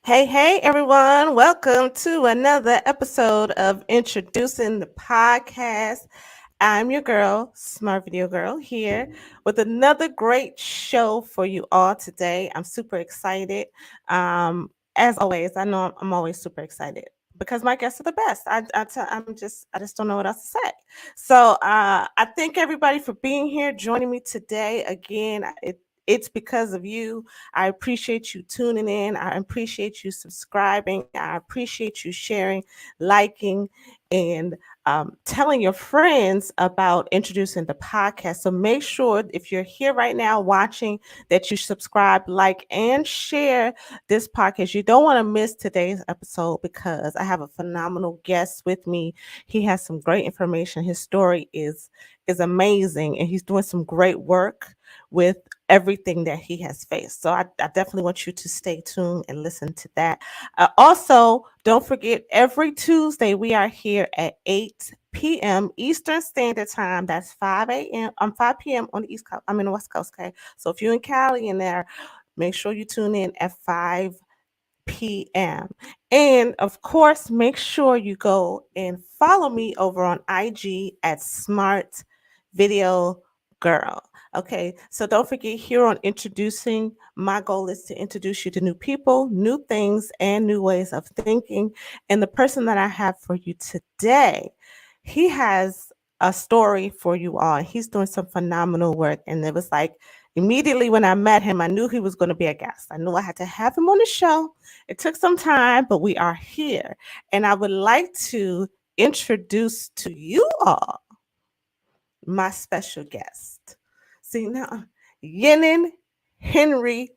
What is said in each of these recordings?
Hey, everyone. Welcome to another episode of Introducing the Podcast. I'm your girl, Smart Video Girl, here with another great show for you all today. I'm super excited. As always, I know I'm always super excited because my guests are the best. I just don't know what else to say. So I thank everybody for being here, joining me today. Again, it's because of you. I appreciate you tuning in. I appreciate you subscribing. I appreciate you sharing, liking, and telling your friends about introducing the podcast. So make sure if you're here right now watching that you subscribe, like, and share this podcast. You don't want to miss today's episode because I have a phenomenal guest with me. He has some great information. His story is amazing, and he's doing some great work with everything that he has faced. So I definitely want you to stay tuned and listen to that. Also, don't forget every Tuesday we are here at 8 p.m. Eastern Standard Time. That's 5 a.m. 5 p.m. on the East Coast. I'm in the West Coast. Okay, so if you're in Cali in there, make sure you tune in at 5 p.m. And of course, make sure you go and follow me over on IG at Smart Video Girl. Okay, so don't forget here on introducing, my goal is to introduce you to new people, new things, and new ways of thinking. And the person that I have for you today, he has a story for you all. He's doing some phenomenal work. And it was like immediately when I met him, I knew he was going to be a guest. I knew I had to have him on the show. It took some time, but we are here. And I would like to introduce to you all my special guest. See now, Yenin Henry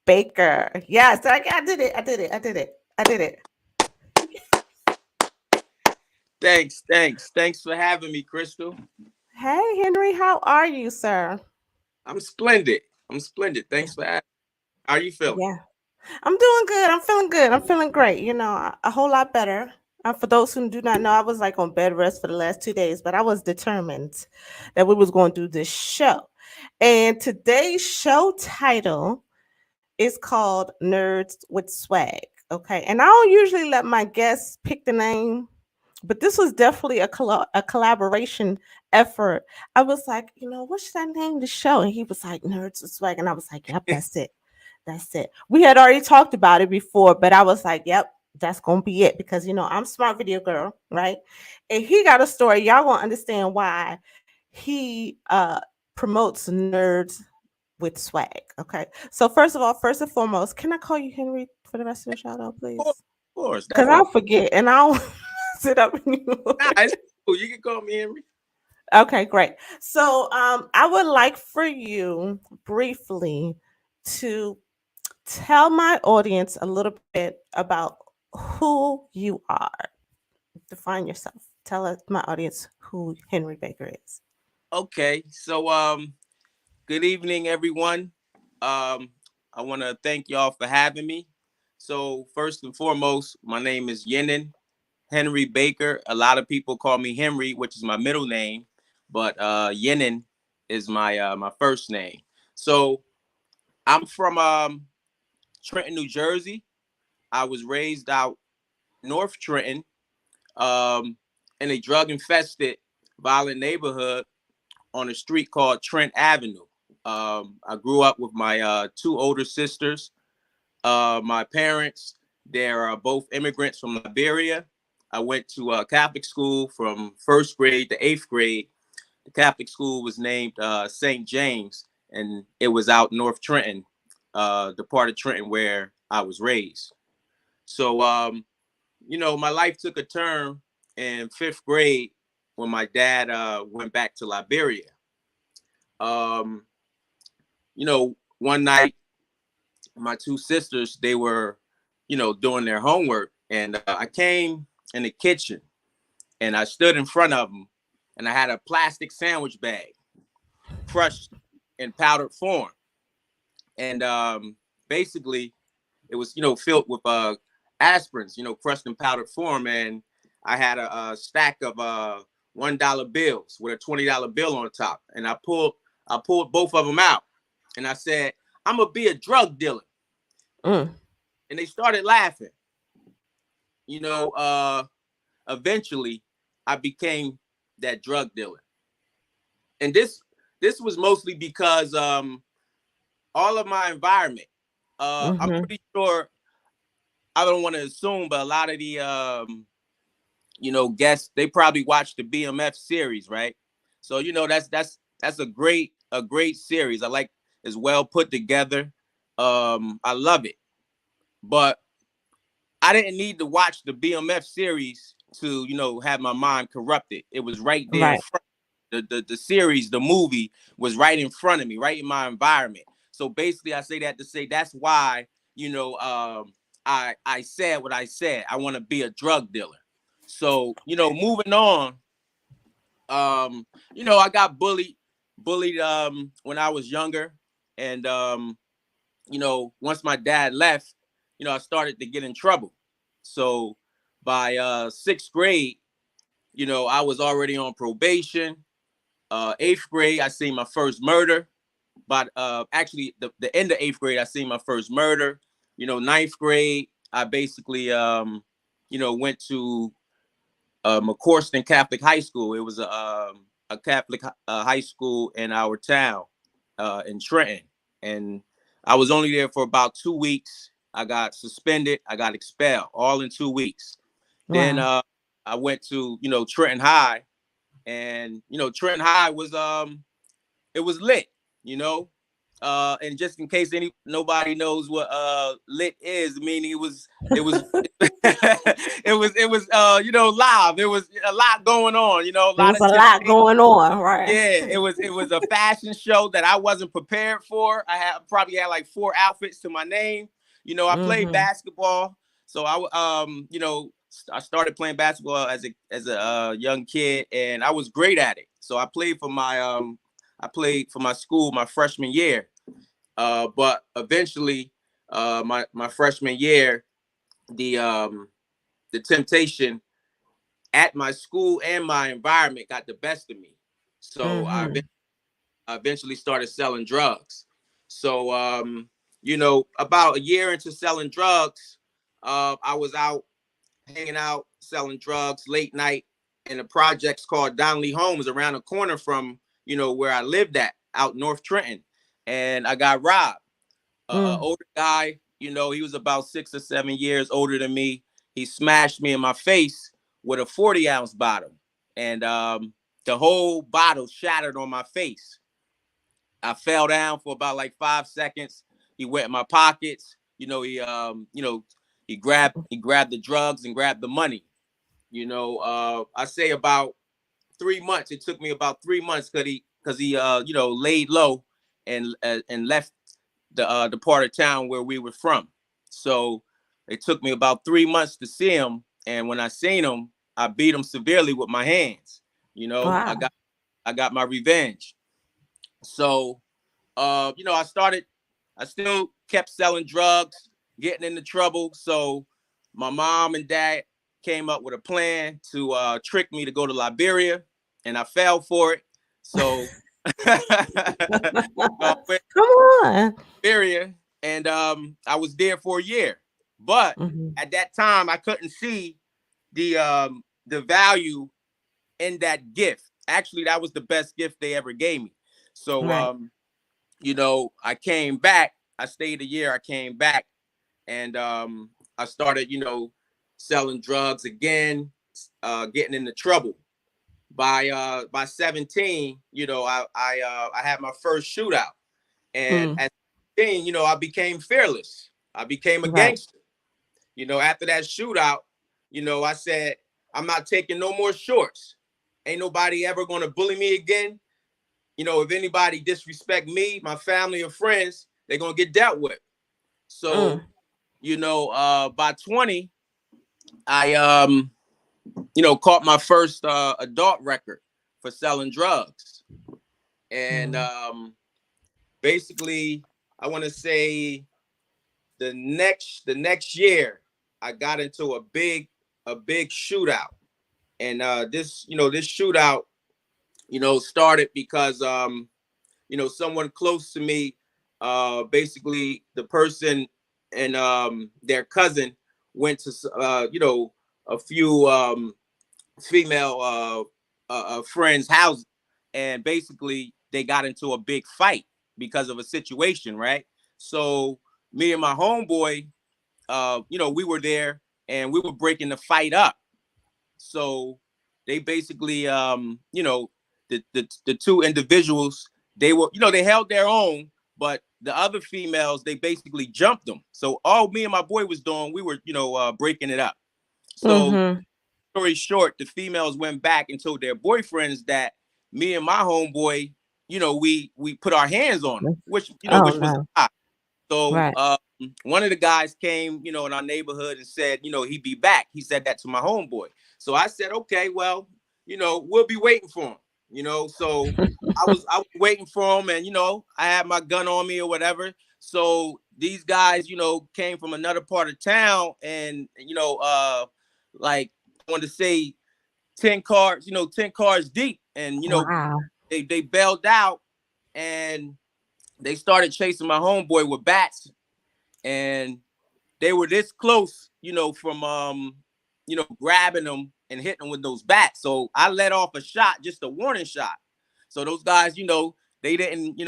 Baker. Yes, I did it. I did it. I did it. I did it. Thanks for having me, Crystal. Hey, Henry, how are you, sir? I'm splendid. I'm splendid. Thanks for having me. How are you feeling? Yeah, I'm doing good. I'm feeling good. I'm feeling great. You know, a whole lot better. For those who do not know, I was like on bed rest for the last 2 days, but I was determined that we was going to do this show. And today's show title is called Nerds with Swag. Okay. And I don't usually let my guests pick the name, but this was definitely a collaboration effort. I was like, what should I name the show? And he was like, Nerds with Swag. And I was like, yep, that's it. That's it. We had already talked about it before, but I was like, yep, that's going to be it because, I'm Smart Video Girl, right? And he got a story. Y'all won't understand why he promotes Nerds with Swag. Okay. So first and foremost, can I call you Henry for the rest of the show, though, Of please? course, Because definitely. I'll forget and I'll sit up and Nah, it's cool. You can call me Henry. Okay, great. So I would like for you briefly to tell my audience a little bit about who you are. Define yourself. Tell my audience who Henry Baker is. Okay, so good evening, everyone. I want to thank y'all for having me. So first and foremost, my name is Yenin Henry Baker. A lot of people call me Henry, which is my middle name, but Yenin is my first name. So I'm from Trenton, New Jersey. I was raised out North Trenton, um, in a drug infested, violent neighborhood on a street called Trent Avenue. I grew up with my two older sisters. My parents, they're both immigrants from Liberia. I went to Catholic school from first grade to eighth grade. The Catholic school was named St. James, and it was out North Trenton, the part of Trenton where I was raised. So my life took a turn in fifth grade when my dad went back to Liberia. Um, One night, my two sisters, they were, doing their homework. And I came in the kitchen and I stood in front of them and I had a plastic sandwich bag crushed in powdered form. And basically, it was, filled with aspirins, crushed in powdered form. And I had a stack of $1 bills with a $20 bill on top. And I pulled both of them out. And I said, I'm gonna be a drug dealer. Mm. and they started laughing. You know, eventually I became that drug dealer. And this was mostly because all of my environment, I'm Mm-hmm. pretty sure, I don't want to assume, but a lot of the guests, they probably watched the BMF series, right? So that's a great series. I like, it's well put together. I love it. But I didn't need to watch the BMF series to, have my mind corrupted. It was right there in Right. front. The series, the movie was right in front of me, right in my environment. So basically, I say that to say that's why, I said what I said. I want to be a drug dealer. So, moving on, I got bullied when I was younger. And once my dad left, I started to get in trouble. So by sixth grade, I was already on probation. Eighth grade, I seen my first murder. But actually, the end of eighth grade, I seen my first murder. Ninth grade, I basically, went to McCorston Catholic High School. It was a Catholic high school in our town, in Trenton. And I was only there for about 2 weeks. I got suspended. I got expelled all in 2 weeks. Then Wow. I went to, Trenton High. And, Trenton High was, it was lit, you know. And just in case nobody knows what lit is, meaning it was live. There was a lot going on, a There lot was of a lot temptation. going on, right? Yeah, it was a fashion show that I wasn't prepared for. Probably had like 4 outfits to my name. I played Mm-hmm. basketball, so I started playing basketball as a young kid, and I was great at it. So I played for my school my freshman year. But eventually, my freshman year, the temptation at my school and my environment got the best of me. So Mm-hmm. I eventually started selling drugs. So about a year into selling drugs, I was out hanging out selling drugs late night in the projects called Donnelly Homes around the corner from where I lived at out North Trenton, and I got robbed. Mm. Older guy, he was about 6 or 7 years older than me. He smashed me in my face with a 40-ounce bottle, and the whole bottle shattered on my face. I fell down for about like 5 seconds. He went in my pockets. He grabbed the drugs and grabbed the money. I say about 3 months. It took me about 3 months because he laid low and left the part of town where we were from. So it took me about 3 months to see him. And when I seen him, I beat him severely with my hands. I Wow. got my revenge. So I still kept selling drugs, getting into trouble. So my mom and dad came up with a plan to trick me to go to Liberia, and I fell for it. So, so I went Come on. to Liberia, and I was there for a year. But Mm-hmm. at that time, I couldn't see the value in that gift. Actually, that was the best gift they ever gave me. So Right. I came back. I stayed a year. I came back, and I started, selling drugs again, getting into trouble. By 17, I had my first shootout, and Mm. at 17, I became fearless. I became a Right. gangster. After that shootout, I said, I'm not taking no more shorts. Ain't nobody ever gonna bully me again. If anybody disrespect me, my family or friends, they're gonna get dealt with. So, Mm. by 20, I caught my first adult record for selling drugs. And Mm. basically, I want to say the next year, I got into a big shootout. And this shootout, started because someone close to me, basically the person and their cousin went to a few female friends' house, and basically they got into a big fight because of a situation, right? So me and my homeboy, we were there and we were breaking the fight up. So they basically, the two individuals, they were, they held their own, but the other females, they basically jumped them. So all me and my boy was doing, we were, breaking it up. So Mm-hmm. story short, the females went back and told their boyfriends that me and my homeboy, we put our hands on them, which Oh which was no. a lie. So Right. one of the guys came, in our neighborhood and said, he'd be back. He said that to my homeboy. So I said, okay, well, we'll be waiting for him. So I was waiting for him, and I had my gun on me or whatever. So these guys, came from another part of town, and like I want to say 10 cars, 10 cars deep, and Wow. they bailed out, and they started chasing my homeboy with bats, and they were this close, from grabbing them and hitting them with those bats. So I let off a shot, just a warning shot. So those guys, they didn't,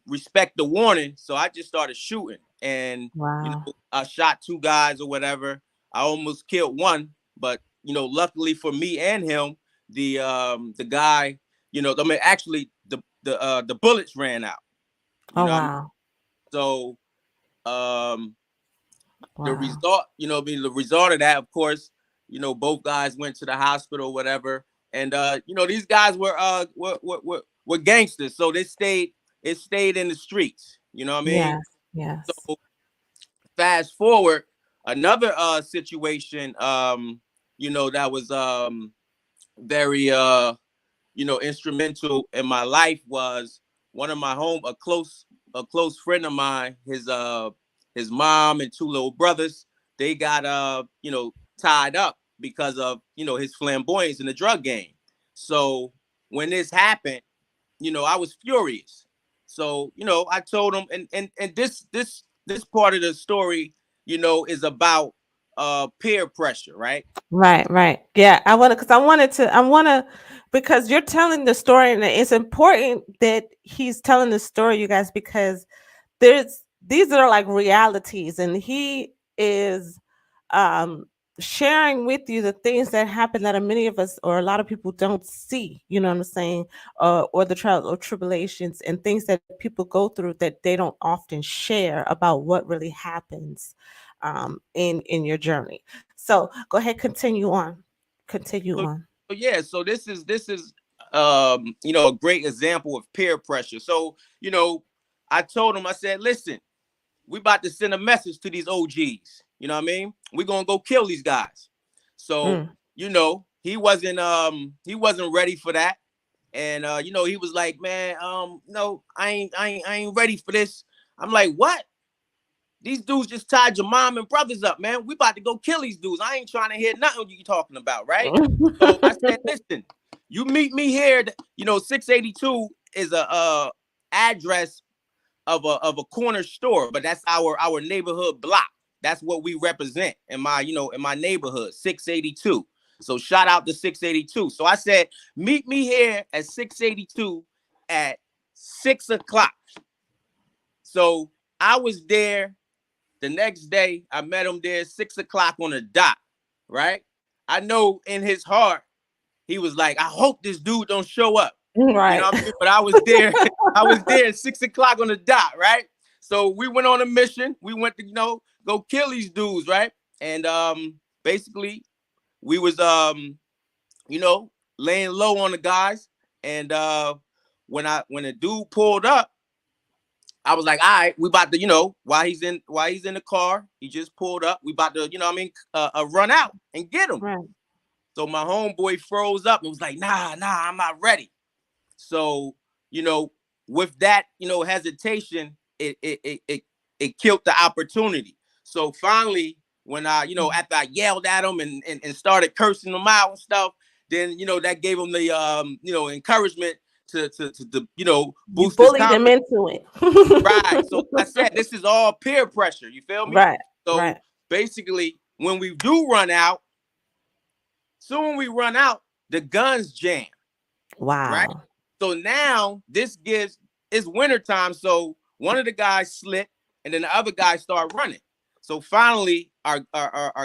respect the warning. So I just started shooting, and Wow. I shot two guys or whatever. I almost killed one, but luckily for me and him, the guy, I mean, actually the bullets ran out. You Oh know what I mean? wow. So um the Wow. result, the result of that, of course, both guys went to the hospital, whatever. And these guys were gangsters, so it stayed in the streets. You know what I mean? Yes. Yes. So fast forward, another situation, that was very instrumental in my life was one of my a close friend of mine, his mom and two little brothers, they got tied up because of his flamboyance in the drug game. So when this happened, I was furious. So I told him, and this part of the story, is about peer pressure, right? Right, right. Yeah, I want to, because you're telling the story, and it's important that he's telling the story, you guys, because these are like realities, and he is um sharing with you the things that happen that many of us or a lot of people don't see, you know what I'm saying, or the trials or tribulations and things that people go through that they don't often share about what really happens in your journey. So go ahead, continue So, on. yeah, so this is a great example of peer pressure. So I told him, I said, listen, we about to send a message to these OGs. You know what I mean? We're gonna go kill these guys. So Mm. he wasn't ready for that. And he was like, man, no, I ain't ready for this. I'm like, what? These dudes just tied your mom and brothers up, man. We about to go kill these dudes. I ain't trying to hear nothing you talking about, right? So I said, listen, you meet me here. 682 is a address of a corner store, but that's our neighborhood block. That's what we represent in my neighborhood, 682. So shout out to 682. So I said, meet me here at 682 at 6 o'clock. So I was there the next day. I met him there 6 o'clock on the dot, right? I know in his heart, he was like, I hope this dude don't show up. You know Right. what I mean? But I was there, I was there at 6 o'clock on the dot, right? So we went on a mission. We went to, go kill these dudes, right? And basically we was you know, laying low on the guys. And when the dude pulled up, I was like, all right, we about to, while he's in the car, he just pulled up. We about to, run out and get him. Right. So my homeboy froze up and was like, nah, I'm not ready. So, you know, with that, hesitation, it killed the opportunity. So finally, when after I yelled at him and started cursing him out and stuff, then, that gave him the, encouragement to You boost his bullied them confidence. into it. Right. So like I said, this is all peer pressure. You feel me? Right. So Right. basically, when we do run out, soon we run out, the guns jam. Right. Wow. So now this gives it's wintertime. So one of the guys slipped and then the other guy started running. So finally our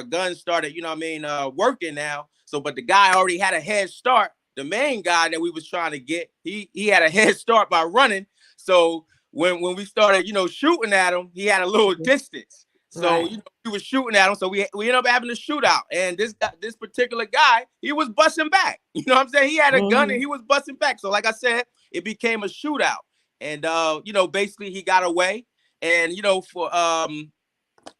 guns started, working now. So but the guy already had a head start. The main guy that we was trying to get, he had a head start by running. So when we started, shooting at him, he had a little distance. So, Right. we was shooting at him. So we ended up having a shootout. And this particular guy, he was busting back. You know what I'm saying? He had a gun and Hmm. he was busting back. So, like I said, it became a shootout. And basically he got away. And for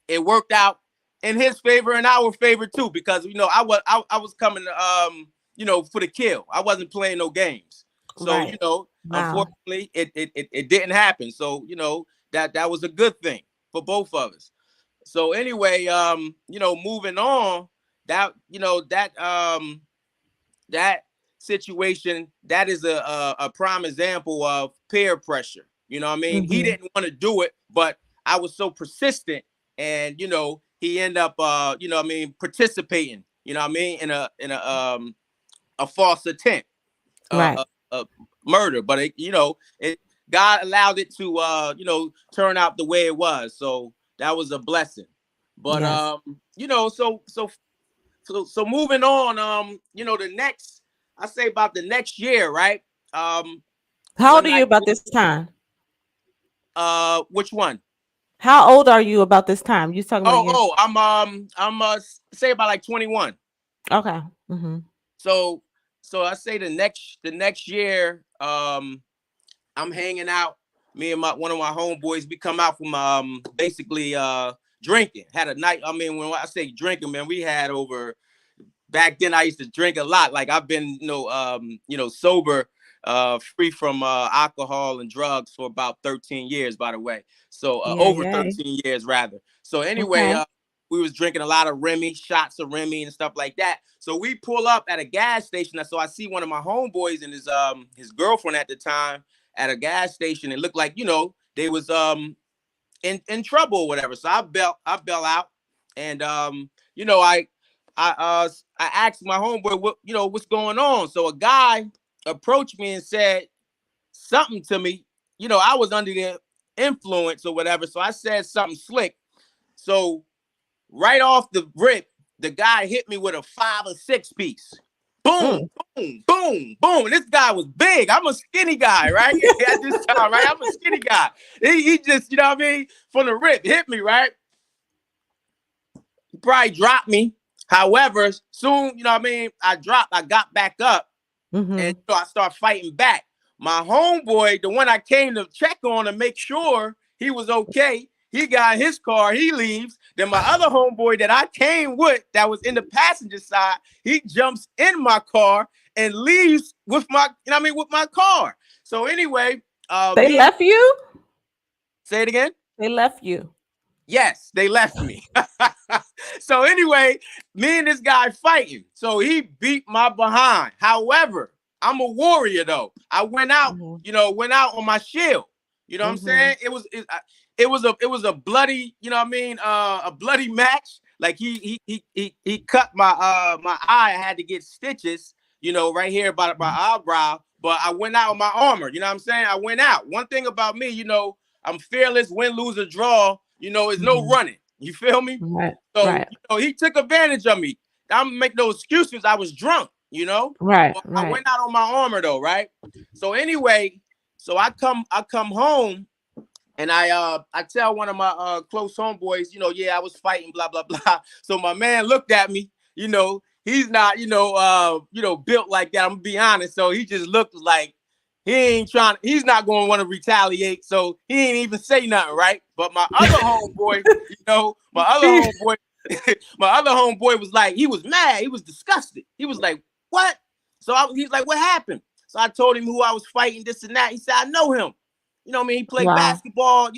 it worked out in his favor and our favor too, because I was coming for the kill. I wasn't playing no games. So, Right. Wow. unfortunately it didn't happen. So, that was a good thing for both of us. So anyway, moving on, that situation, that is a prime example of peer pressure. You know what I mean? He Hmm. didn't want to do it, but I was so persistent, and he ended up participating, you know what I mean, in a false attempt, Right. a murder. But it God allowed it to turn out the way it was. So that was a blessing. But Yes. so moving on, the next, I say about the next year, right? How old One are you night, about this time? which one? How old are you about this time? You talking about Oh, your I'm say about like 21. okay. Hmm. So I say the next year, I'm hanging out. Me and one of my homeboys, we come out from basically drinking. Had a night. I mean, when I say drinking, man, we had over. Back then, I used to drink a lot. Like I've been, sober, free from alcohol and drugs for about 13 years, by the way. So Yeah, over yeah. 13 years rather. So anyway, Okay. we was drinking a lot of Remy, shots of Remy and stuff like that. So we pull up at a gas station. So I see one of my homeboys and his girlfriend at the time at a gas station. It looked like they was in trouble or whatever. So I bail out, and I asked my homeboy what's going on. So a guy approached me and said something to me. I was under the influence or whatever. So I said something slick. So right off the rip, the guy hit me with a 5 or 6 piece. Boom, Mm. boom, boom, boom. And this guy was big. I'm a skinny guy, right? At this time, right? I'm a skinny guy. He just, you know what I mean? From the rip, hit me, right? He probably dropped me. However, soon, you know what I mean? I got back up, and Hmm. I start fighting back. My homeboy, the one I came to check on to make sure he was okay, he got in his car, he leaves. Then my other homeboy that I came with, that was in the passenger side, he jumps in my car and leaves with with my car. So anyway, They me and left you? say it again. They left you. Yes, they left me. So anyway, me and this guy fighting. So he beat my behind. However, I'm a warrior though. I Hmm. went out on my shield. You know what I'm Hmm. saying? It was a bloody, a bloody match. Like he cut my eye. I had to get stitches, right here by my eyebrow. But I went out with my armor. You know what I'm saying? I went out. One thing about me, I'm fearless, win, lose, or draw, is no Hmm. running. You feel me? Right. So, Right. he took advantage of me. I'm make no excuses. I was drunk, Right. But I Right. went out on my armor though, right? So anyway, so I come home and I tell one of my close homeboys, yeah, I was fighting, blah, blah, blah. So my man looked at me, he's not, built like that. I'm gonna be honest. So he just looked like he's not gonna want to retaliate. So he ain't even say nothing, right? But my other homeboy, my other homeboy, my other homeboy was like, he was mad, he was disgusted. He was like, what? So he's like, what happened? So I told him who I was fighting, this and that. He said, I know him. You know what I mean? He played Wow. basketball,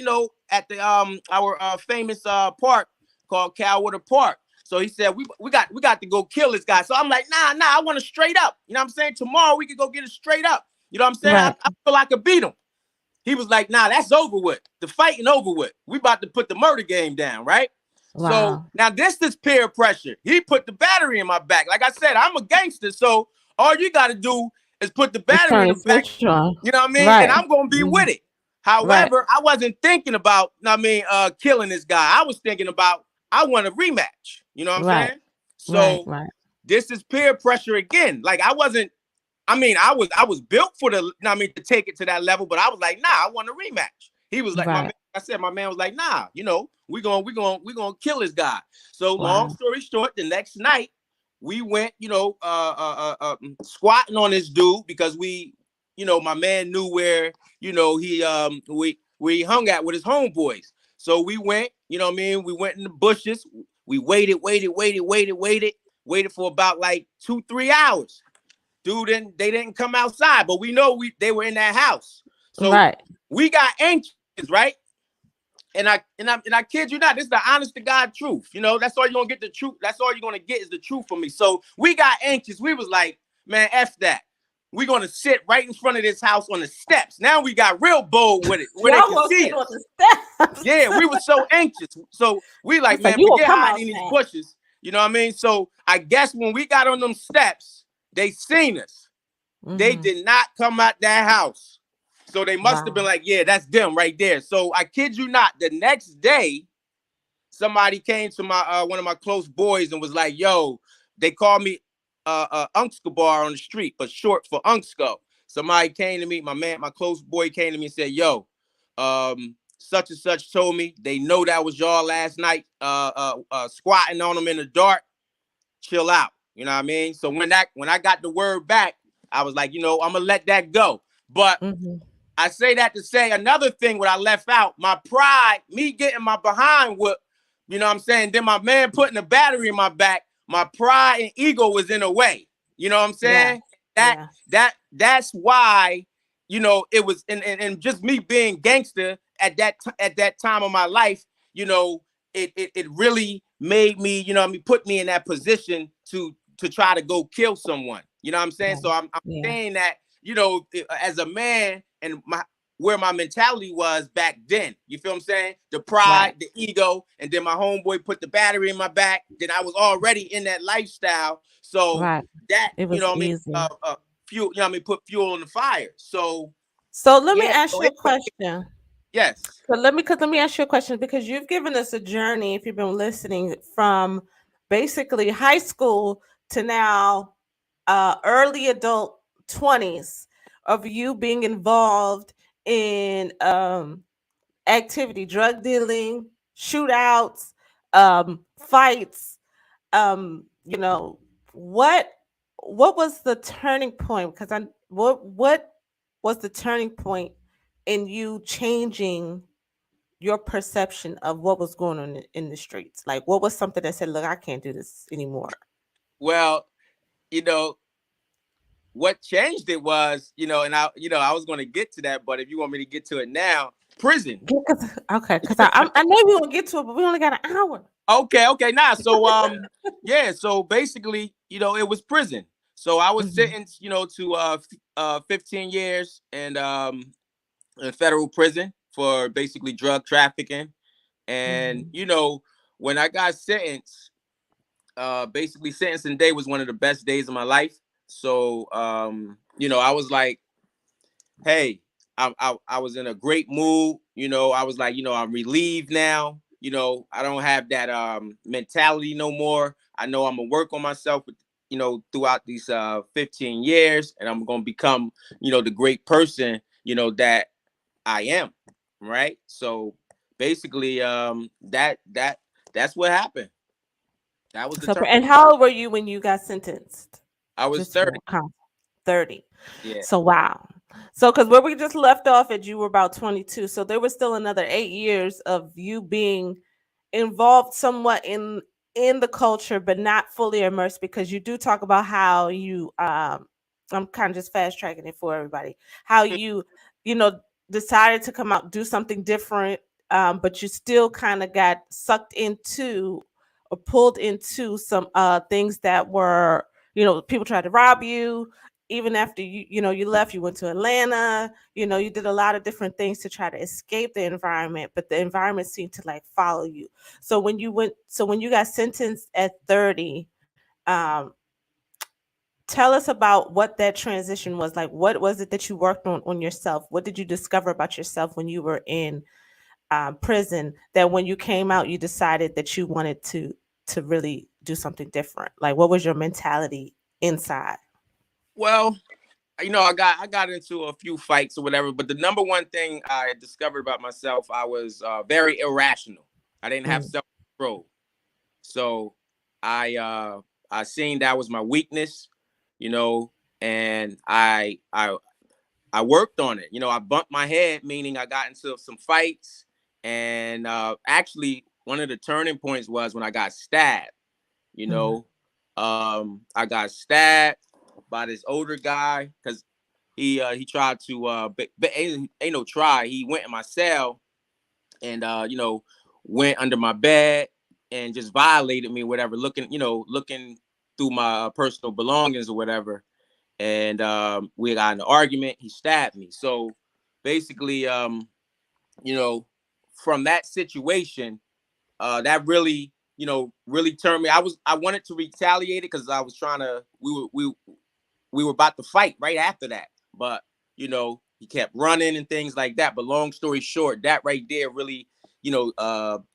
at the our famous park called Calwater Park. So he said, we got to go kill this guy. So I'm like, nah, I want to straight up. You know what I'm saying? Tomorrow we could go get it straight up. You know what I'm saying? Right. I feel I could beat him. He was like, nah, that's over with. The fighting over with. We about to put the murder game down, right? So Wow. now this is peer pressure. He put the battery in my back. Like I said, I'm a gangster, so all you got to do is put the Just battery turn in the the back. switch on. You know what I mean? And Right. I'm gonna be Mhm. with it. Right. However, I wasn't thinking about, killing this guy. I was thinking about I want a rematch. You know what I'm Right. saying? Right. So Right. this is peer pressure again. Like I wasn't. I mean, I was built for the. To take it to that level, but I was like, nah, I want a rematch. He was like, my man. Right. I said, my man was like, nah, we gonna kill this guy. So long Wow. story short, the next night we went, squatting on this dude because my man knew where, we hung at with his homeboys. So we went, we went in the bushes. We waited for about like 2-3 hours. Dude, they didn't come outside, but we know they were in that house. So Right. we got anxious, right? And I kid you not, this is the honest to God truth. That's all you're gonna get, the truth. That's all you're gonna get is the truth from me. So we got anxious. We was like, man, F that. We're gonna sit right in front of this house on the steps. Now we got real bold with it, where Y'all they can gonna see sit on us. the steps. Yeah, we were so anxious. So we like, It's like man, you will forget come hiding in these outside. bushes. You know what I mean? So I guess when we got on them steps, they seen us. They Mm-hmm. did not come out that house. So they must have been Wow. like, yeah, that's them right there. So I kid you not, the next day, somebody came to my one of my close boys and was like, yo, they called me Unkskabar on the street, but short for Unksko. Somebody came to me, my close boy came to me and said, yo, such and such told me they know that was y'all last night, squatting on them in the dark. Chill out. You know what I mean? So when I got the word back, I was like, I'm gonna let that go. But Mm-hmm. I say that to say another thing what I left out, my pride, me getting my behind whipped, you know what I'm saying? Then my man putting a battery in my back, my pride and ego was in the way. You know what I'm Yeah. saying? That Yeah. that's why, it was and just me being gangster at that time of my life, you know, it really made me, put me in that position to try to go kill someone. You know what I'm saying? Yeah. So I'm Yeah. saying that, as a man and where my mentality was back then. You feel what I'm saying? The Right. pride, the ego, and then my homeboy put the battery in my back. Then I was already in that lifestyle. So Right. that, It was easy. fuel, put fuel on the fire. So So let me yeah, ask so you a anyway, question. yes. So let me ask you a question because you've given us a journey, if you've been listening, from basically high school to now early adult 20s of you being involved in activity, drug dealing, shootouts, fights. You know, what what was the turning point? Because I what was the turning point in you changing your perception of what was going on in the streets? Like, what was something that said, "Look, I can't do this anymore." Well, you know, what changed it was, I was going to get to that, but if you want me to get to it now, prison. Yeah, okay, because I know we gonna get to it, but we only got an hour. Okay, nah. So yeah, so basically, it was prison. So I was Hmm. sentenced, to 15 years and in federal prison for basically drug trafficking. And Hmm. when I got sentenced, basically sentencing day was one of the best days of my life. So I was like, hey, I was in a great mood. I was like, I'm relieved now. I don't have that mentality no more. I know I'm gonna work on myself, throughout these 15 years, and I'm gonna become, the great person, that I am. Right. So basically, that's what happened. That was the So, turn. and how old were you when you got sentenced? I was Just for 30. 30. Yeah. So wow. So because where we just left off at, you were about 22. So there was still another 8 years of you being involved somewhat in the culture, but not fully immersed, because you do talk about how you I'm kind of just fast tracking it for everybody. How you know decided to come out, do something different, but you still kind of got sucked into or pulled into some things that were, people tried to rob you, even after you left, you went to Atlanta, you did a lot of different things to try to escape the environment, but the environment seemed to like follow you. So when you got sentenced at 30, tell us about what that transition was like. What was it that you worked on yourself? What did you discover about yourself when you were in prison, that when you came out you decided that you wanted to really do something different? Like, what was your mentality inside? Well, I got into a few fights or whatever, but the number one thing I discovered about myself, I was very irrational. I didn't have Mm, self control, so I I seen that was my weakness, you know, and I worked on it. I bumped my head, meaning I got into some fights, and actually one of the turning points was when I got stabbed. You mm, know, I got stabbed by this older guy because he tried to but ain't no try. He went in my cell and went under my bed and just violated me, whatever, looking through my personal belongings or whatever. And we got in an argument. He stabbed me. So basically, you know, from that situation, that really, really turned me. I wanted to retaliate it because I was trying to. We were about to fight right after that, but he kept running and things like that. But long story short, that right there really,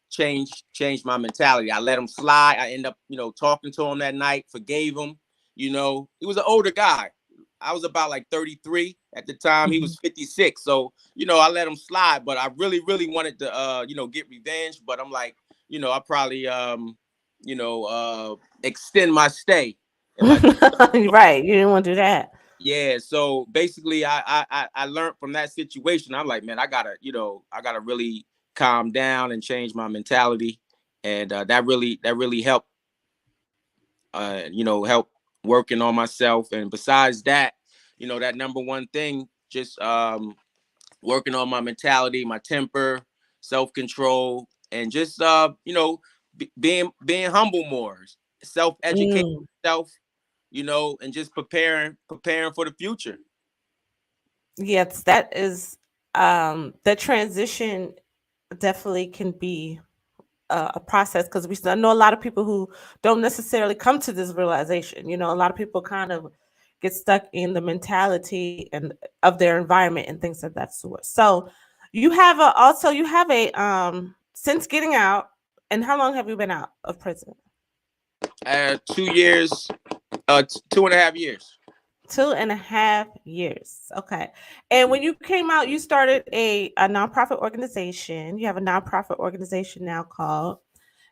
changed my mentality. I let him slide. I end up, talking to him that night, forgave him. He was an older guy. I was about like 33 at the time. He mhm. was 56. So, I let him slide, but I really, really wanted to, get revenge. But I'm like, I probably, extend my stay if I do. Right, you didn't want to do that. Yeah, so basically, I learned from that situation. I'm like, man, I gotta really calm down and change my mentality, and that really helped. Help working on myself. And besides that, that number one thing, just working on my mentality, my temper, self control, and just being humble more, self educate Mm, self, and just preparing for the future. yes, that is the transition definitely can be a process, because I know a lot of people who don't necessarily come to this realization. A lot of people kind of get stuck in the mentality and of their environment and things of that sort. So you have a since getting out, and how long have you been out of prison? 2 years, 2.5 years. 2.5 years. Okay. And when you came out, you started a nonprofit organization. You have a nonprofit organization now called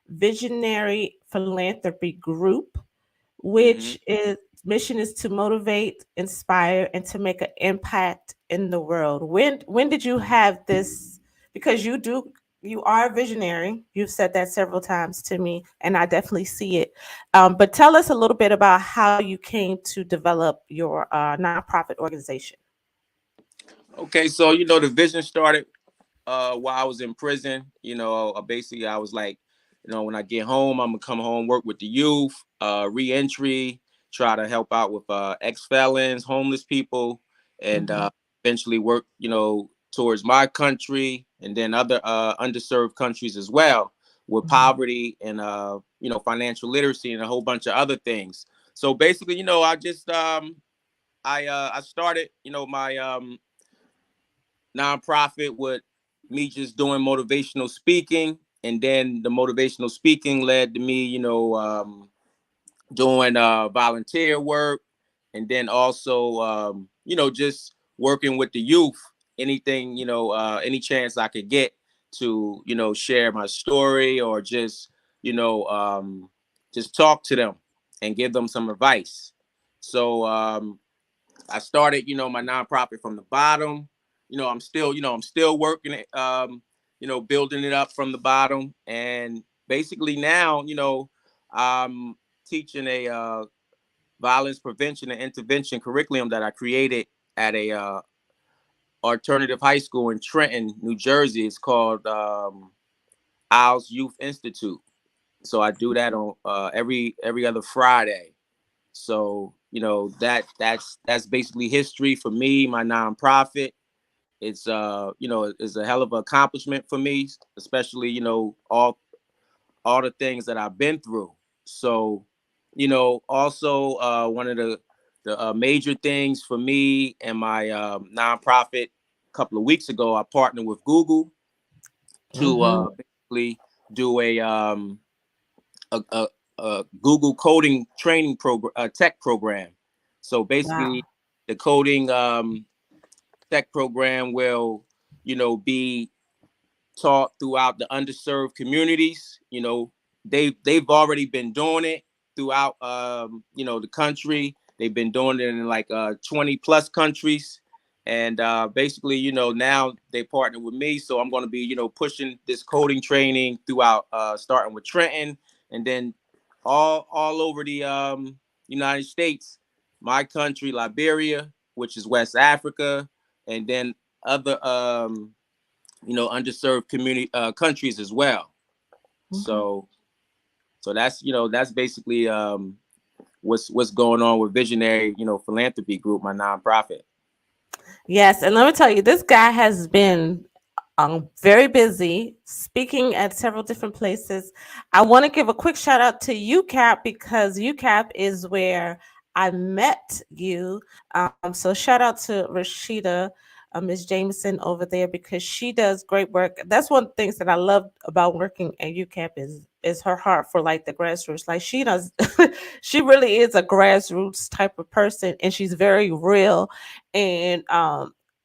Visionary Philanthropy Group, Hmm. which is mission is to motivate, inspire, and to make an impact in the world. When did you have this? Because you are a visionary. You've said that several times to me, and I definitely see it. But tell us a little bit about how you came to develop your nonprofit organization. Okay, so the vision started while I was in prison. Basically I was like, when I get home, I'm gonna come home, work with the youth, reentry, try to help out with ex-felons, homeless people, and Hmm. eventually work, towards my country and then other underserved countries as well, with Hmm. poverty and financial literacy and a whole bunch of other things. So basically, I started, my nonprofit with me just doing motivational speaking, and then the motivational speaking led to me, doing volunteer work, and then also just working with the youth. Anything, any chance I could get to share my story, or just talk to them and give them some advice. So I started, my nonprofit from the bottom. I'm still working it, building it up from the bottom. And basically now, I'm teaching a violence prevention and intervention curriculum that I created at a alternative high school in Trenton, New Jersey. It's called Owls Youth Institute. So I do that on every other Friday. So That's basically history for me. My nonprofit. It's it's a hell of an accomplishment for me, especially all the things that I've been through. So, also one of the major things for me and my nonprofit. A couple of weeks ago, I partnered with Google to Mm-hmm. basically do a, a, a Google coding training program, tech program. So basically, Wow. the coding tech program will, be taught throughout the underserved communities. They've already been doing it throughout the country. They've been doing it in like 20 plus countries. And basically, now they partner with me. So I'm going to be, pushing this coding training throughout, starting with Trenton and then all over the United States, my country, Liberia, which is West Africa, and then other underserved community countries as well. Mm-hmm. So that's basically what's going on with Visionary Philanthropy Group, my nonprofit. Yes, and let me tell you, this guy has been very busy speaking at several different places. I want to give a quick shout out to UCAP because UCAP is where I met you. So shout out to Rashida, Ms. Jameson over there because she does great work. That's one of the things that I love about working at UCAP is her heart for like the grassroots. Like she does, she really is a grassroots type of person, and she's very real, and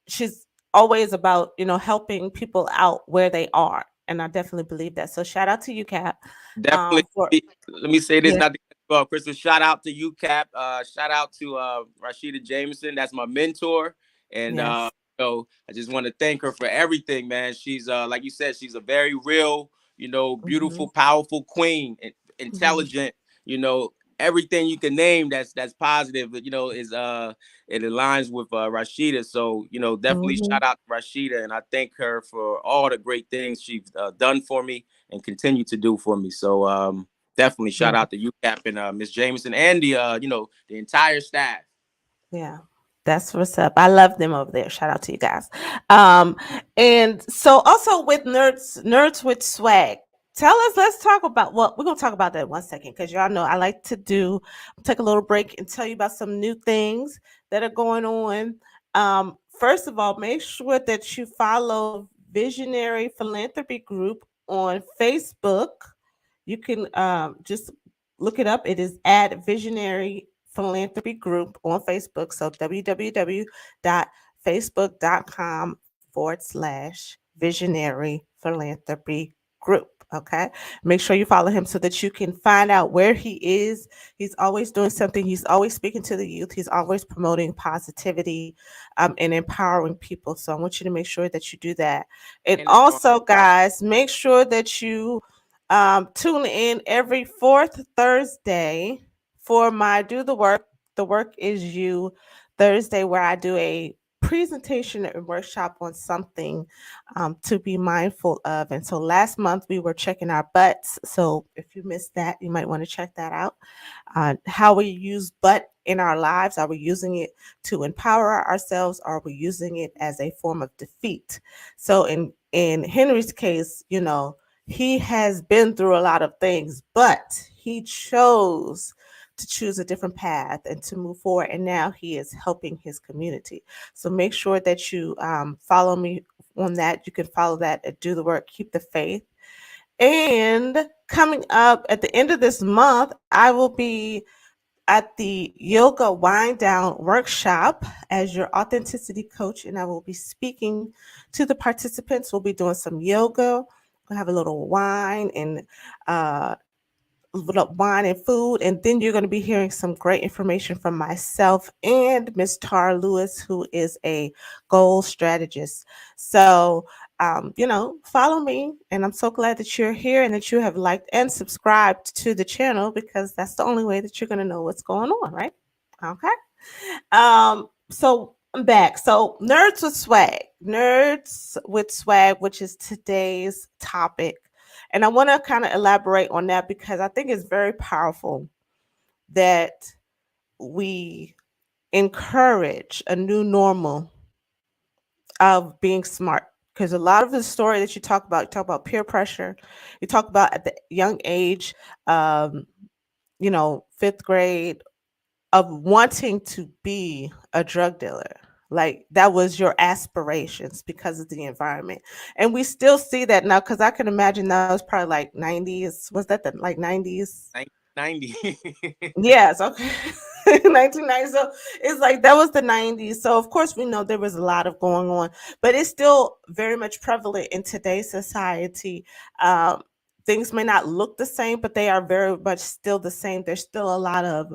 she's always about helping people out where they are, and I definitely believe that. So shout out to you, Cap. Definitely. For Let me say this, Yeah. not to cut you off, Crystal. Shout out to UCAP. Shout out to Rashida Jameson. That's my mentor. And Yes. I just want to thank her for everything, man. She's like you said, she's a very real, Hmm. beautiful, powerful queen, Hmm. intelligent, everything you can name that's positive, is it aligns with Rashida. So, definitely Hmm. shout out to Rashida, and I thank her for all the great things she's done for me and continue to do for me. So definitely shout Yeah. out to UCAP and Miss Jameson and the the entire staff. Yeah. That's what's up. I love them over there. Shout out to you guys. Um, and so also with nerds with swag. Tell us, let's talk about, well, we're gonna talk about that in 1 second because y'all know I like to take a little break and tell you about some new things that are going on. First of all, make sure that you follow Visionary Philanthropy Group on Facebook. You can just look it up. It is at Visionary Philanthropy Group on Facebook. So www.facebook.com/visionary philanthropy group. Okay. Make sure you follow him so that you can find out where he is. He's always doing something. He's always speaking to the youth. He's always promoting positivity and empowering people. So I want you to make sure that you do that. And And also, guys, make sure that you tune in every fourth Thursday for my Do the Work. The Work is You Thursday, where I do a presentation and workshop on something to be mindful of. And so last month we were checking our butts. So if you missed that, you might want to check that out. How we use butt in our lives. Are we using it to empower ourselves? Or are we using it as a form of defeat? So in Henry's case, he has been through a lot of things, but he chose to choose a different path and to move forward. And now he is helping his community. So make sure that you follow me on that. You can follow that at Do the Work, Keep the Faith. And coming up at the end of this month, I will be at the yoga wind down workshop as your authenticity coach, and I will be speaking to the participants. We'll be doing some yoga. We'll have a little uh, wine and food, and then you're going to be hearing some great information from myself and Miss Tara Lewis, who is a goal strategist. So, follow me, and I'm so glad that you're here and that you have liked and subscribed to the channel because that's the only way that you're going to know what's going on, right? Okay. So I'm back. So nerds with swag, which is today's topic. And I want to kind of elaborate on that because I think it's very powerful that we encourage a new normal of being smart. Because a lot of the story that you talk about peer pressure, you talk about at the young age, um, fifth grade, of wanting to be a drug dealer. Like that was your aspirations because of the environment. And we still see that now because I can imagine that was probably like 90s. Was that the like 90s? 90. Yes, okay. 1990. So it's like that was the 90s. So of course we know there was a lot of going on, but it's still very much prevalent in today's society. Um, Things may not look the same, but they are very much still the same. There's still a lot of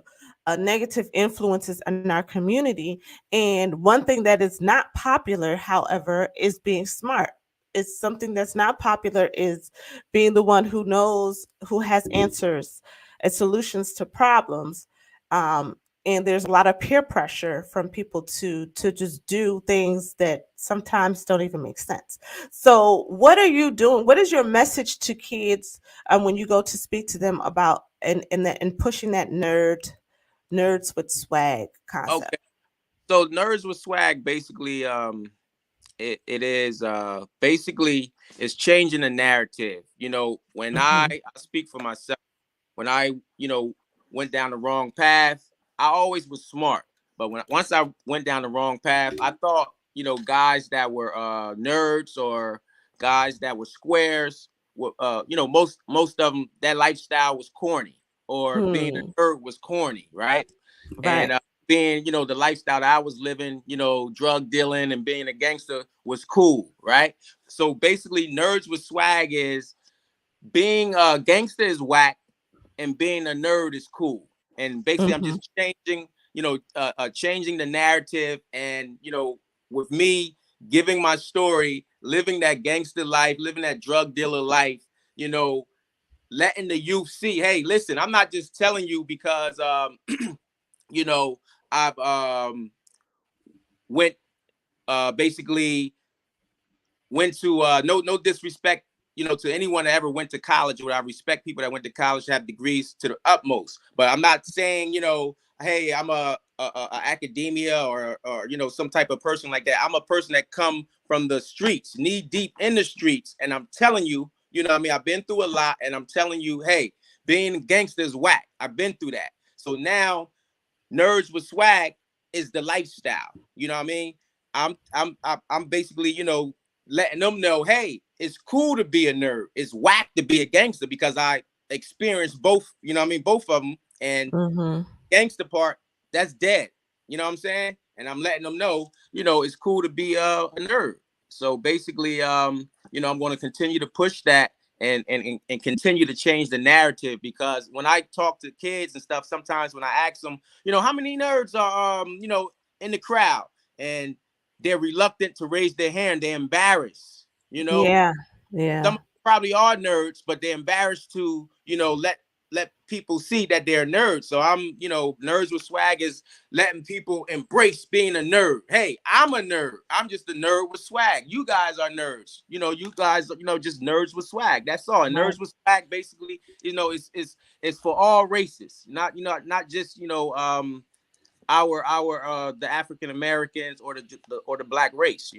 negative influences in our community. And one thing that is not popular, however, is being smart. It's something that's not popular is being the one who knows, who has answers and solutions to problems. Um, and there's a lot of peer pressure from people to just do things that sometimes don't even make sense. So, what are you doing? What is your message to kids when you go to speak to them about and pushing that nerds with swag concept? Okay. So nerds with swag basically it is basically it's changing the narrative. When Hmm. I speak for myself, when I, went down the wrong path, I always was smart. But once I went down the wrong path, I thought, guys that were nerds or guys that were squares, most of them, that lifestyle was corny, or being Hmm. a nerd was corny, right? And Right. being, the lifestyle that I was living, drug dealing and being a gangster was cool, right? So basically, nerds with swag is being a gangster is whack, and being a nerd is cool. And basically, I'm Hmm. just changing, changing the narrative, and with me giving my story, living that gangster life, living that drug dealer life, you know, letting the youth see, hey, listen, I'm not just telling you because, you know, I've went basically went to no disrespect, to anyone that ever went to college. Or I respect people that went to college, have degrees to the utmost. But I'm not saying, hey, I'm a academia, or some type of person like that. I'm a person that come from the streets, knee deep in the streets, and I'm telling you, what I mean, I've been through a lot, and I'm telling you, hey, being a gangster is whack. I've been through that. So now nerds with swag is the lifestyle. You know what I mean? I'm basically, letting them know, hey, it's cool to be a nerd. It's whack to be a gangster, because I experienced both. You know what I mean? Both of them. And Hmm. gangster part, that's dead. You know what I'm saying? And I'm letting them know, it's cool to be a nerd. So basically, I'm going to continue to push that, and continue to change the narrative, because when I talk to kids and stuff, sometimes when I ask them, how many nerds are in the crowd, and they're reluctant to raise their hand, they're embarrassed. Yeah. Some Yeah. probably are nerds, but they're embarrassed to, let people see that they're nerds. So I'm, nerds with swag is letting people embrace being a nerd. Hey, I'm a nerd. I'm just a nerd with swag. You guys are nerds. You guys, just nerds with swag. That's all. And Right. nerds with swag basically, it's for all races, not not just our the African Americans, or the black race.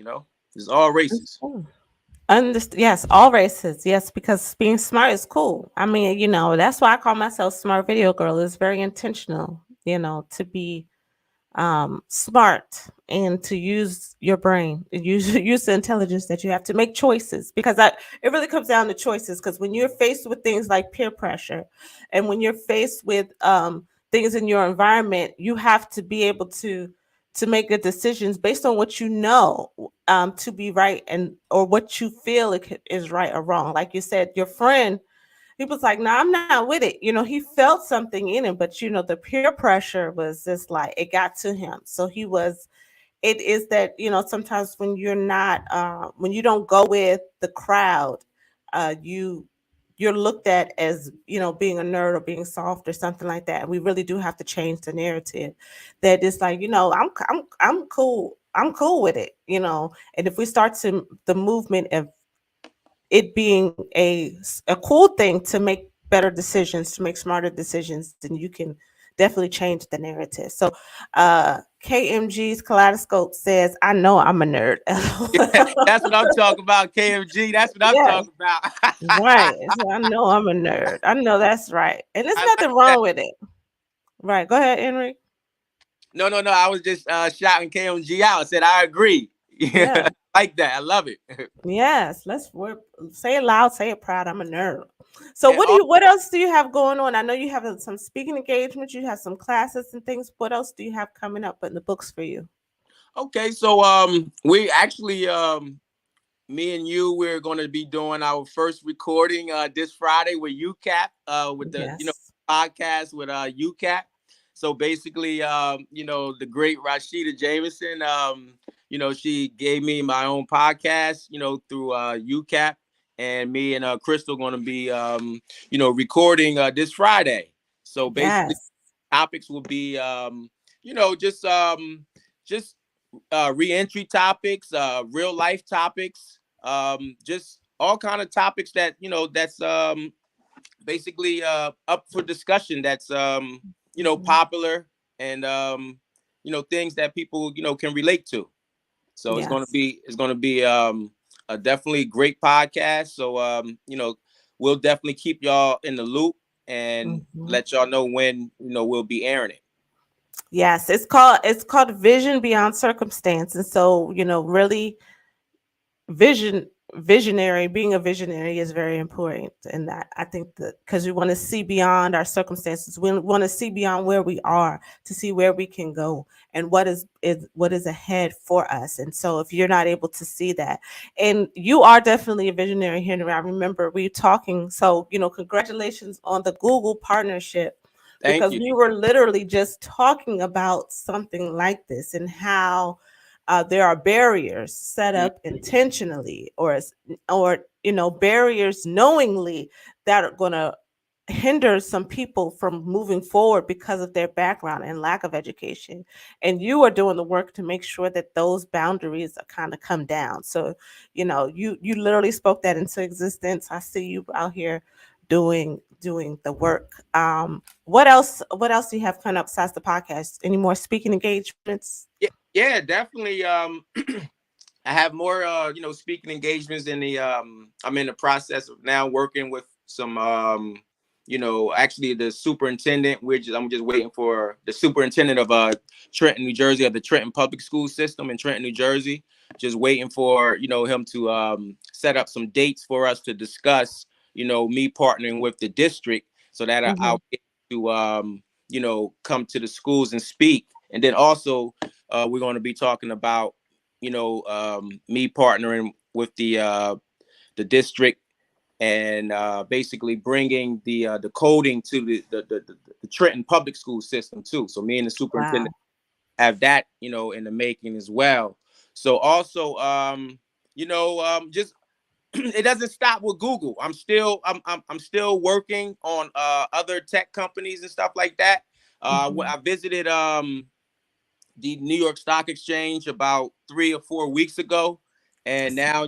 It's all races. Cool. Yes, all races. Yes, because being smart is cool. I mean, that's why I call myself smart video girl. It's very intentional, to be smart and to use your brain, use use the intelligence that you have to make choices. Because it really comes down to choices. Because when you're faced with things like peer pressure, and when you're faced with things in your environment, you have to be able to make the decisions based on what you know to be right, and or what you feel is right or wrong. Like you said, your friend, he was like, "No, I'm not with it." He felt something in him, but the peer pressure was just like it got to him. So it is that, sometimes when you're not, when you don't go with the crowd, you're looked at as, being a nerd or being soft or something like that. And we really do have to change the narrative that it's like, I'm cool. I'm cool with it, and if we start to the movement of it being a cool thing to make better decisions, to make smarter decisions, then you can definitely changed the narrative. So KMG's Kaleidoscope says, I know I'm a nerd. That's what I'm talking about, KMG. That's what I'm Yes, talking about. right. So I know I'm a nerd. I know that's right. And there's I like nothing that. wrong with it. Right. Go ahead, Henry. No. I was just shouting KMG out. I said I agree. Yeah. Yeah, like that. I love it. Yes. Say it loud, say it proud. I'm a nerd. So And what else do you have going on? I know you have some speaking engagements, you have some classes and things. What else do you have coming up in the books for you? okay, so we actually me and you, we're going to be doing our first recording this Friday with UCAP, with the Yes. podcast with UCAP. So basically, the great Rashida Jameson, she gave me my own podcast, through UCAP, and me and Crystal going to be, recording this Friday. So basically, Yes. topics will be, you know, just um, just reentry topics, real life topics, just all kind of topics that that's basically up for discussion. That's Mhm. popular, and things that people can relate to. So Yes. it's gonna be a definitely great podcast. So we'll definitely keep y'all in the loop and Mhm. let y'all know when we'll be airing it. Yes, it's called Vision Beyond Circumstance. And so, really vision visionary being a visionary is very important, and that I think that because we want to see beyond our circumstances, we want to see beyond where we are to see where we can go and what is ahead for us. And so if you're not able to see that, and you are definitely a visionary, Henry. I remember we talking, so congratulations on the Google partnership, Thank because you. we were literally just talking about something like this and how there are barriers set Mm. up intentionally, or barriers knowingly that are going to hinder some people from moving forward because of their background and lack of education. And you are doing the work to make sure that those boundaries are kind of come down. So you literally spoke that into existence. I see you out here doing the work. What else do you have coming up besides the podcast? Any more speaking engagements? Yeah, definitely. I have more, speaking engagements in the. I'm in the process of now working with some, actually the superintendent. I'm just waiting for the superintendent of Trenton, New Jersey, of the Trenton Public School System in Trenton, New Jersey. Just waiting for him to set up some dates for us to discuss. Me partnering with the district so that Mhm. I'll get to come to the schools and speak, and then also we're going to be talking about me partnering with the district, and basically bringing the coding to the Trenton public school system too. So me and the superintendent Wow. have that in the making as well. So also just it doesn't stop with Google. I'm still working on other tech companies and stuff like that. Mhm. I visited the New York Stock Exchange about 3 or 4 weeks ago, and now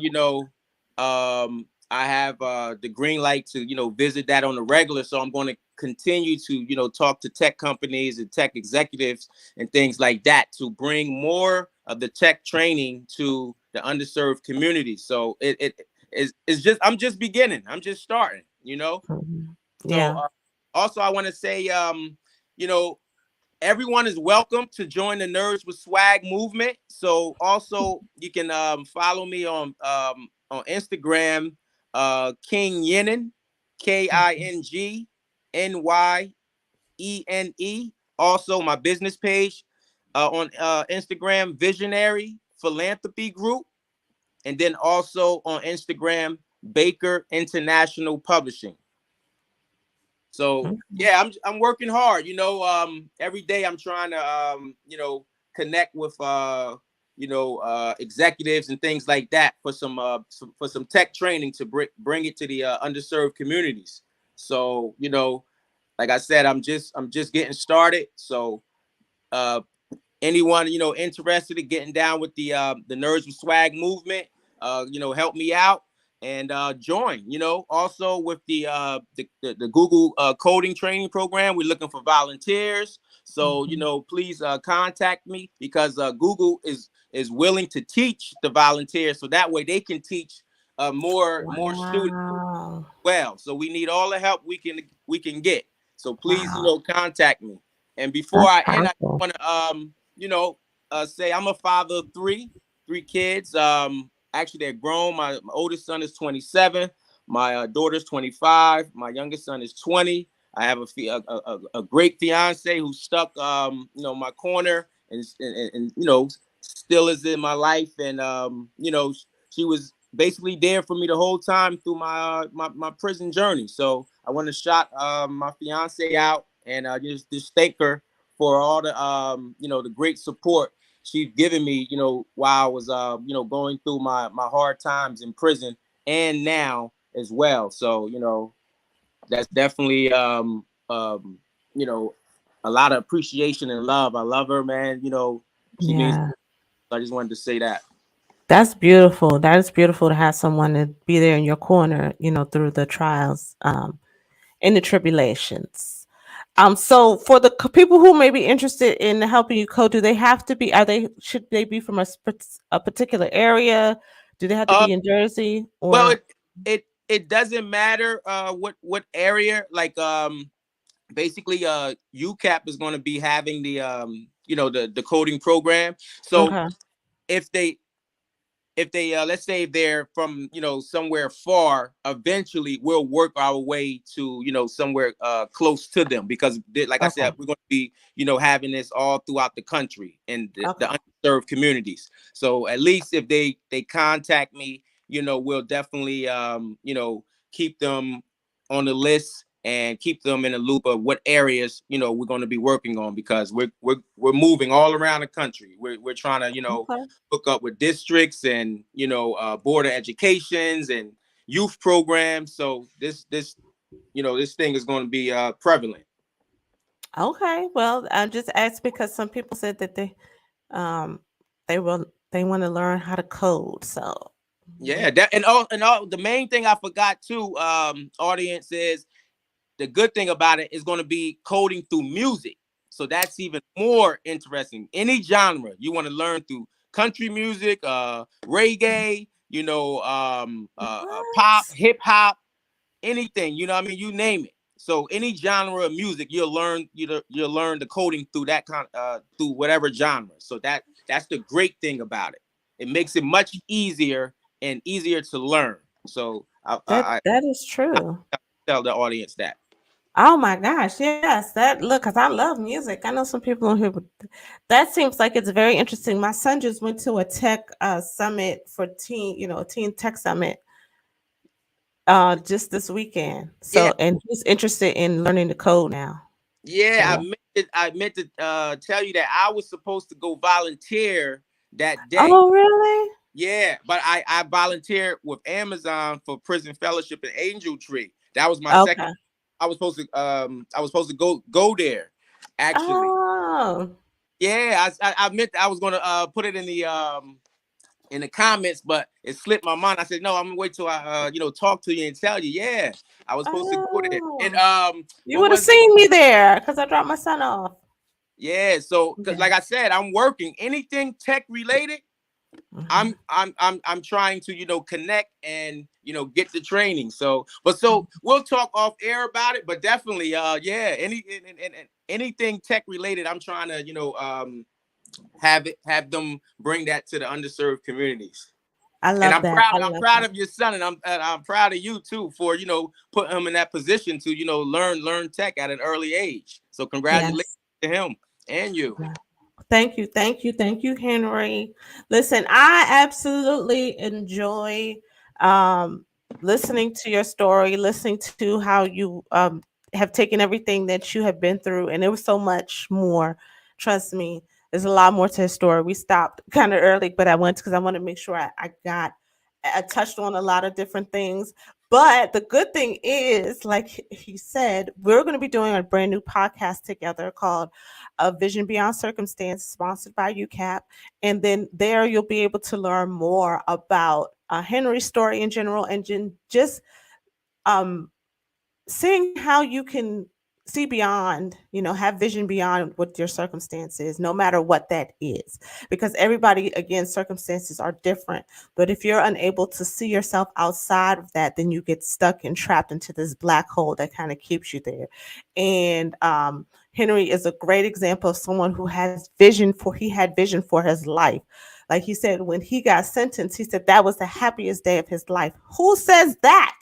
I have the green light to visit that on the regular. So I'm going to continue to talk to tech companies and tech executives and things like that to bring more of the tech training to the underserved community. So it's just I'm just beginning. I'm just starting. Mhm. So Yeah. also I want to say you know everyone is welcome to join the Nerds with Swag movement. So also you can follow me on Instagram, King Yenen, Mhm. KINGNYENE. Also my business page on Instagram, Visionary Philanthropy Group, and then also on Instagram, Baker International Publishing. So Mhm. yeah, I'm working hard. Every day I'm trying to connect with executives and things like that for some tech training to bring it to the underserved communities. So like I said, I'm just getting started. So uh, anyone interested in getting down with the Nerds with Swag movement, help me out. and join. Also with the Google coding training program, we're looking for volunteers. So Mhm. please contact me, because Google is willing to teach the volunteers, so that way they can teach more students Wow. well. So we need all the help we can get. So please, Wow. contact me. And before That's I end, I powerful. want to say I'm a father of three kids. Actually, they're grown. My oldest son is 27. My daughter's 25. My youngest son is 20. I have a great fiance who's stuck my corner, and still is in my life. And she was basically there for me the whole time through my prison journey. So I want to shout my fiance out, and just thank her for all the great support she's given me, while I was going through my hard times in prison, and now as well. So that's definitely you know a lot of appreciation and love. I love her, man. She means. Yeah. I just wanted to say that. That's beautiful. That is beautiful to have someone to be there in your corner, through the trials, and the tribulations. So for the people who may be interested in helping you code, do they have to be? Should they be from a particular area? Do they have to Uh, be in Jersey well, or? it doesn't matter what area. Like basically UCAP is going to be having the coding program. So Okay. if they let's say if they're from somewhere far, eventually we'll work our way to somewhere close to them, because like I Okay. said, we're going to be having this all throughout the country and Okay. the underserved communities. So at least if they contact me, we'll definitely keep them on the list and keep them in a loop of what areas we're going to be working on, because we're moving all around the country. We're trying to Okay. hook up with districts and board of educations and youth programs. So this thing is going to be prevalent. Okay. Well, I just asked because some people said that um they want to learn how to code. So Yeah, that and all the main thing I forgot too, audience, is the good thing about it is going to be coding through music. So that's even more interesting. Any genre you want to learn through country music, reggae, pop, what? hip hop, anything, what I mean, you name it. So any genre of music, you'll learn the coding through that through whatever genre. So that's the great thing about it. It makes it much easier and easier to learn. So That is I true. tell the audience that. Oh my gosh, yes. That look, because I love music. I know some people on here, that seems like it's very interesting. My son just went to a tech summit for teen, a teen tech summit just this weekend. Yeah, And he's interested in learning the code now. yeah. I So, meant to, I meant to tell you that I was supposed to go volunteer that day. oh really? Yeah, but I volunteered with Amazon for Prison Fellowship and Angel Tree. That was my second. Okay. I was supposed to go there, actually. Oh, Yeah, I meant I was gonna put it in the comments, but it slipped my mind. I said no, I'm gonna wait till I talk to you and tell you. Yeah, I was supposed to go there. And oh. You what would have was it? seen me there because I dropped my son off. Yeah, so because Yeah. like I said, I'm working anything tech related. Mhm. I'm trying to connect and get the training. So we'll talk off air about it, but definitely yeah, and anything tech related, I'm trying to have them bring that to the underserved communities. I And love I'm that. proud I I'm love proud that. of your son, and I'm proud of you too for putting him in that position to learn tech at an early age. So congratulations Yes. to him and you. Yeah. Thank you, thank you, thank you, Henry. Listen, I absolutely enjoy um, listening to your story, listening to how you have taken everything that you have been through, and there was so much more. Trust me, there's a lot more to the story. We stopped kind of early, but I went because I want to make sure I touched on a lot of different things. But the good thing is, like he said, we're going to be doing a brand new podcast together called A Vision Beyond Circumstance, sponsored by UCAP. And then there you'll be able to learn more about Henry's story in general, and just um, seeing how you can see beyond, have vision beyond what your circumstance is, no matter what that is. Because everybody, again, circumstances are different. But if you're unable to see yourself outside of that, then you get stuck and trapped into this black hole that kind of keeps you there. And Henry is a great example of someone who he had vision for his life. Like he said, when he got sentenced, he said that was the happiest day of his life. Who says that?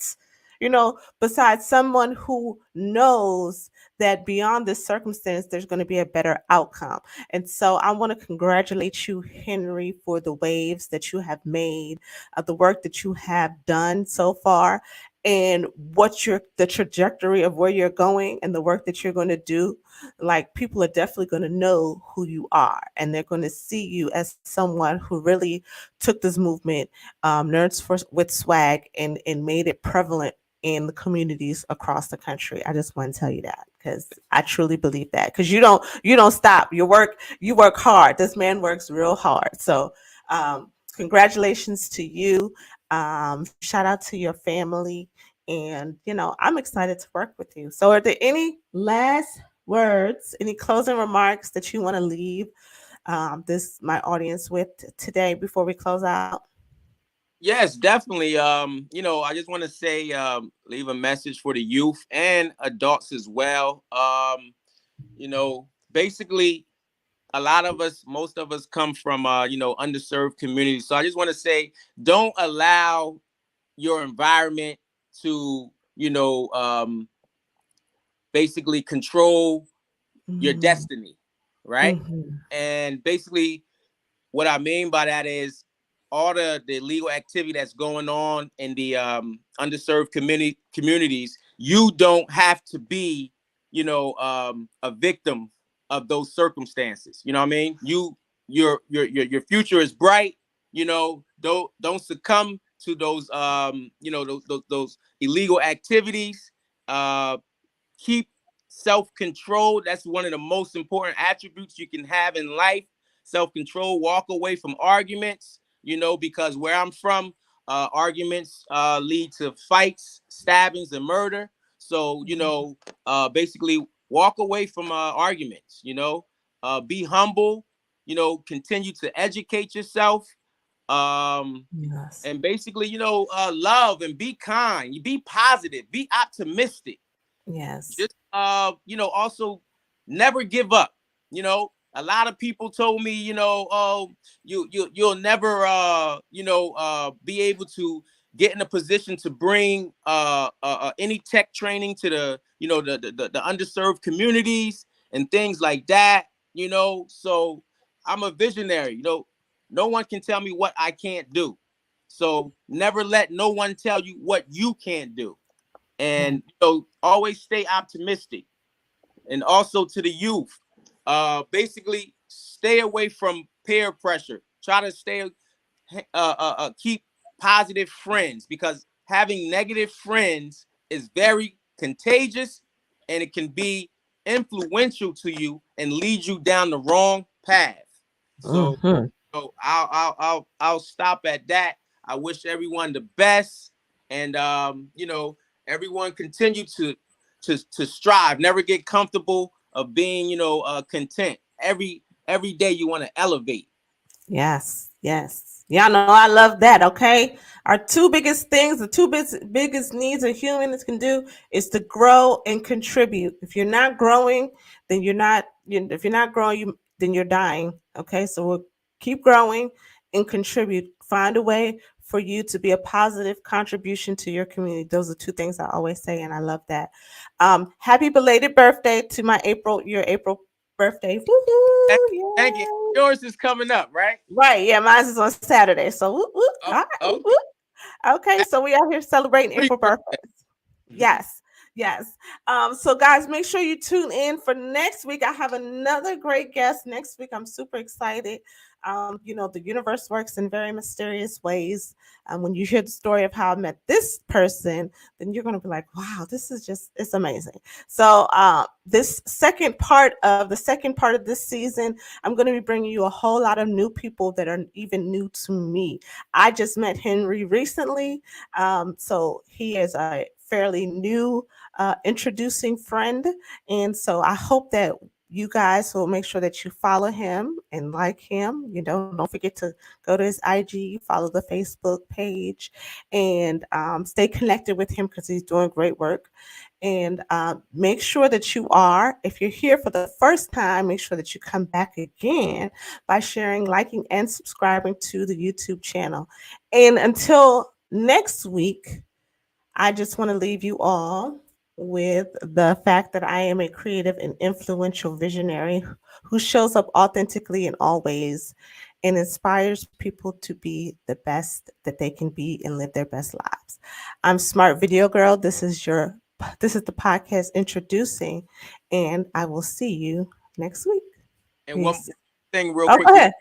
Besides someone who knows that beyond this circumstance, there's going to be a better outcome. And so I want to congratulate you, Henry, for the waves that you have made, the work that you have done so far, and the trajectory of where you're going and the work that you're going to do. Like, people are definitely going to know who you are, and they're going to see you as someone who really took this movement, with swag, and made it prevalent in the communities across the country. I just want to tell you that, because I truly believe that. Because you don't stop. You work hard. This man works real hard. So congratulations to you. Shout out to your family. And I'm excited to work with you. So are there any last words, any closing remarks that you want to leave this my audience with today before we close out? Yes, definitely. I just want to say, leave a message for the youth and adults as well. Basically, a lot of us, most of us come from, underserved communities. So I just want to say, don't allow your environment to, basically control your Mm-hmm. destiny, right? Mm-hmm. And basically, what I mean by that is all the illegal activity that's going on in the underserved communities. You don't have to be, a victim of those circumstances. You know what I mean? Your future is bright. Don't succumb to those those illegal activities. Keep self-control. That's one of the most important attributes you can have in life. Self-control. Walk away from arguments, because where I'm from, arguments lead to fights, stabbings, and murder. So basically walk away from arguments. Be humble. Continue to educate yourself. um Yes. and basically, love and be kind. You be positive, be optimistic. Yes. Just also never give up. A lot of people told me, oh, you'll never be able to get in a position to bring any tech training to the the underserved communities and things like that. So I'm a visionary. No one can tell me what I can't do. So never let no one tell you what you can't do. Yeah. And always stay optimistic. And also to the youth, basically stay away from peer pressure. Try to keep positive friends, because having negative friends is very contagious, and it can be influential to you and lead you down the wrong path. So Mm-hmm. I'll stop at that. I wish everyone the best, and everyone continue to strive. Never get comfortable of being content. Every day you want to elevate. Yes, yes. Y'all know I love that, okay? Our two biggest things, the biggest needs a humans can do is to grow and contribute. If you're not growing, then if you're not growing, then you're dying, okay? So we'll keep growing and contribute. Find a way for you to be a positive contribution to your community. Those are two things I always say, and I love that. Happy belated birthday to your April birthday. Thank, Woohoo! thank you. Yay! Yours is coming up, right? Right, yeah, mine is on Saturday. So, whoop, whoop. All Oh, right, whoop, okay. whoop. Okay, so we out here celebrating April birthdays. Yes, Yes. So guys, make sure you tune in for next week. I have another great guest next week. I'm super excited. The universe works in very mysterious ways. When you hear the story of how I met this person, then you're gonna be like, wow, this is just it's amazing. So this second part of this season, I'm gonna be bringing you a whole lot of new people that are even new to me. I just met Henry recently. So he is a fairly new introducing friend. And so I hope that you guys will make sure that you follow him and like him. Don't forget to go to his IG, follow the Facebook page, and stay connected with him because he's doing great work. And make sure that if you're here for the first time, make sure that you come back again by sharing, liking, and subscribing to the YouTube channel. And until next week, I just want to leave you all with the fact that I am a creative and influential visionary who shows up authentically in all ways and inspires people to be the best that they can be and live their best lives. I'm Smart Video Girl. This is the podcast introducing, and I will see you next week. And one Peace. thing, real Oh, quick. go ahead.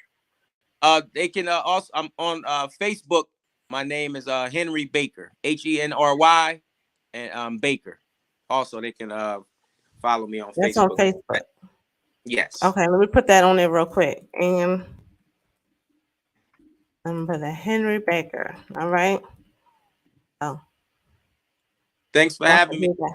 They can also. I'm on Facebook. My name is Henry Baker. Henry, and Baker. Also, they can follow me on That's on Facebook. Facebook. Yes. Okay, let me put that on there real quick. And Brother Henry Baker. All right. Oh, Thanks for don't having me. forget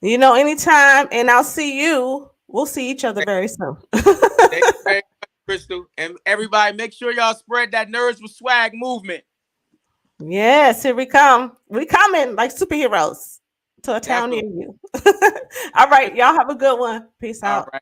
that. Anytime, and I'll see you. We'll see each other very soon. Thank you very much, Crystal. And everybody, make sure y'all spread that Nerds with Swag movement. Yes, here we come. We coming like superheroes to a town near Definitely. you. All right, y'all have a good one. Peace All out. right.